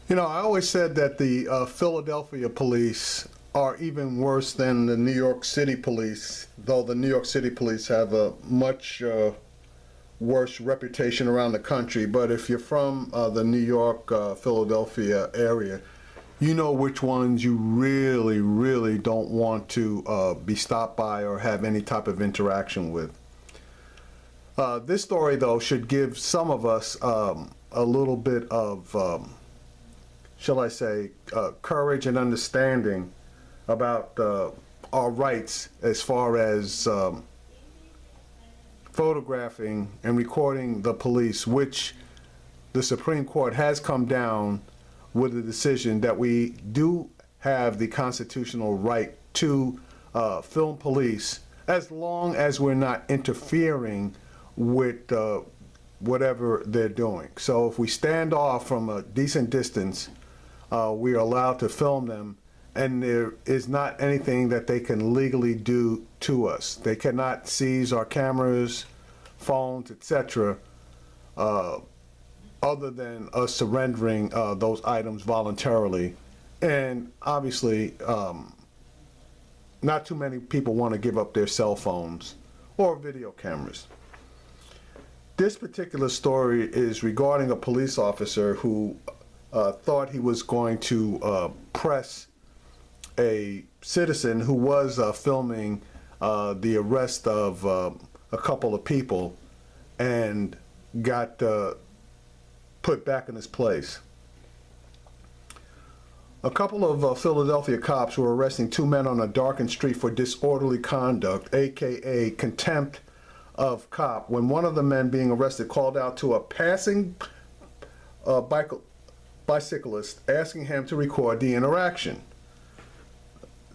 You know, I always said that the Philadelphia police are even worse than the New York City police, though the New York City police have a much worse reputation around the country. But if you're from the New York, Philadelphia area, you know which ones you really, really don't want to be stopped by or have any type of interaction with. This story, though, should give some of us a little bit of shall I say, courage and understanding about our rights as far as photographing and recording the police, which the Supreme Court has come down with a decision that we do have the constitutional right to film police as long as we're not interfering with whatever they're doing. So if we stand off from a decent distance, we are allowed to film them, and there is not anything that they can legally do to us. They cannot seize our cameras, phones, etc., other than us surrendering those items voluntarily. And obviously, not too many people want to give up their cell phones or video cameras. This particular story is regarding a police officer who thought he was going to press a citizen who was filming the arrest of a couple of people and got put back in his place. A couple of Philadelphia cops were arresting two men on a darkened street for disorderly conduct, aka contempt of cop, when one of the men being arrested called out to a passing bicyclist asking him to record the interaction.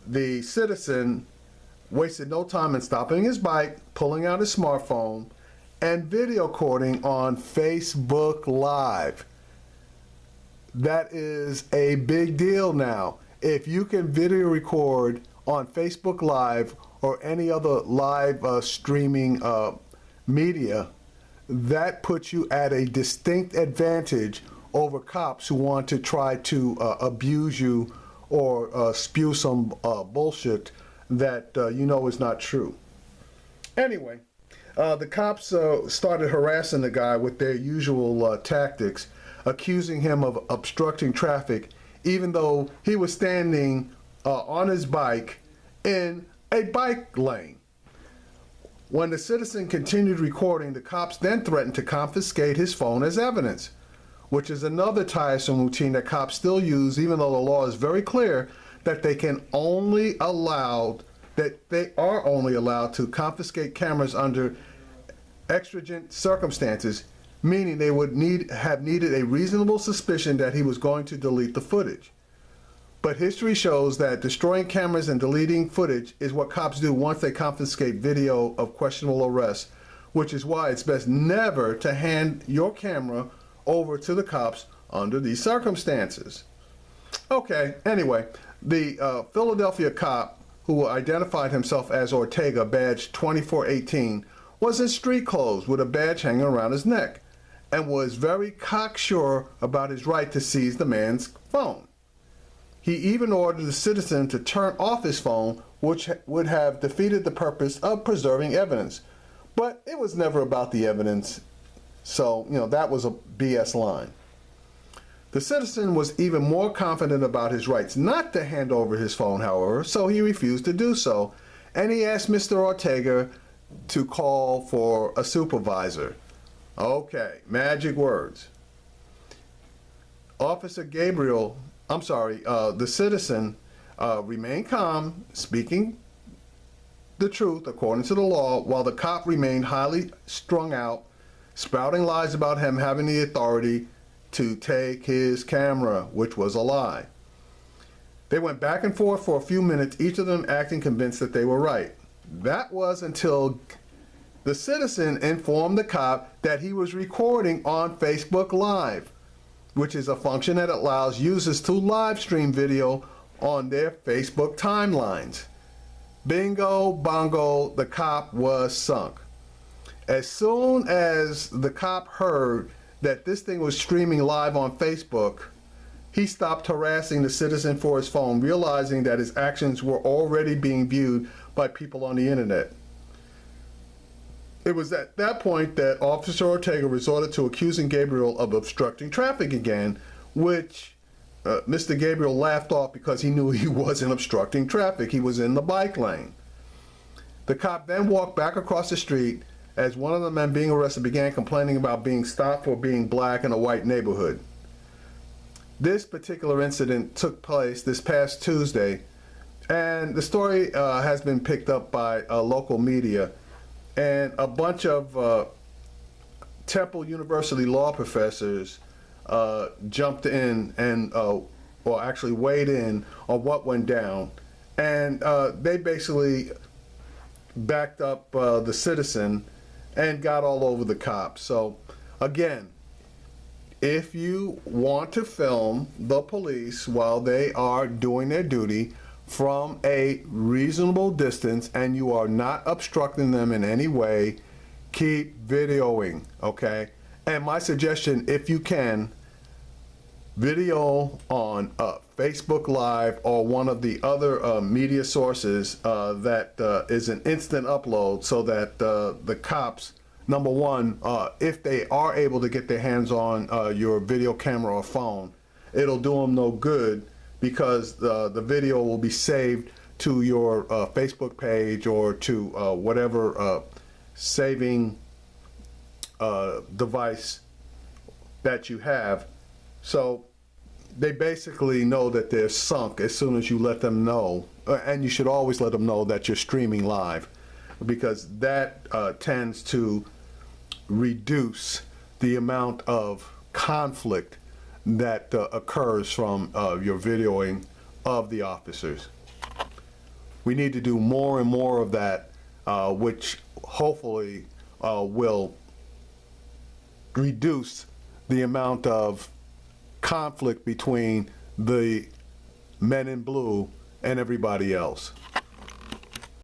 The citizen wasted no time in stopping his bike, pulling out his smartphone, and video recording on Facebook Live. That is a big deal now. If you can video record on Facebook Live or any other live streaming media, that puts you at a distinct advantage over cops who want to try to abuse you or spew some bullshit that you know is not true. Anyway, the cops started harassing the guy with their usual tactics, accusing him of obstructing traffic, even though he was standing on his bike in a bike lane. When the citizen continued recording, the cops then threatened to confiscate his phone as evidence, which is another tiresome routine that cops still use, even though the law is very clear that they are only allowed to confiscate cameras under exigent circumstances, meaning they would have needed a reasonable suspicion that he was going to delete the footage. But history shows that destroying cameras and deleting footage is what cops do once they confiscate video of questionable arrests, which is why it's best never to hand your camera over to the cops under these circumstances. Okay, anyway, the Philadelphia cop, who identified himself as Ortega, badge 2418, was in street clothes with a badge hanging around his neck and was very cocksure about his right to seize the man's phone. He even ordered the citizen to turn off his phone, which would have defeated the purpose of preserving evidence. But it was never about the evidence. So, you know, that was a BS line. The citizen was even more confident about his rights not to hand over his phone, however, so he refused to do so. And he asked Mr. Ortega to call for a supervisor. Okay, magic words. The citizen remained calm, speaking the truth according to the law, while the cop remained highly strung out, spouting lies about him having the authority to take his camera, which was a lie. They went back and forth for a few minutes, each of them acting convinced that they were right. That was until the citizen informed the cop that he was recording on Facebook Live, which is a function that allows users to live stream video on their Facebook timelines. Bingo, bongo, the cop was sunk. As soon as the cop heard that this thing was streaming live on Facebook, he stopped harassing the citizen for his phone, realizing that his actions were already being viewed by people on the internet. It was at that point that Officer Ortega resorted to accusing Gabriel of obstructing traffic again, which Mr. Gabriel laughed off because he knew he wasn't obstructing traffic. He was in the bike lane. The cop then walked back across the street as one of the men being arrested began complaining about being stopped for being black in a white neighborhood. This particular incident took place this past Tuesday, and the story has been picked up by local media, and a bunch of Temple University law professors jumped in and, or actually weighed in on what went down, and they basically backed up the citizen and got all over the cops. So again, if you want to film the police while they are doing their duty from a reasonable distance and you are not obstructing them in any way, keep videoing, okay? And my suggestion, if you can, video on Facebook Live or one of the other media sources that is an instant upload, so that the cops, number one, if they are able to get their hands on your video camera or phone, it'll do them no good, because the video will be saved to your Facebook page or to whatever saving device that you have. So they basically know that they're sunk as soon as you let them know, and you should always let them know that you're streaming live, because that tends to reduce the amount of conflict that occurs from your videoing of the officers. We need to do more and more of that, which hopefully will reduce the amount of conflict between the men in blue and everybody else.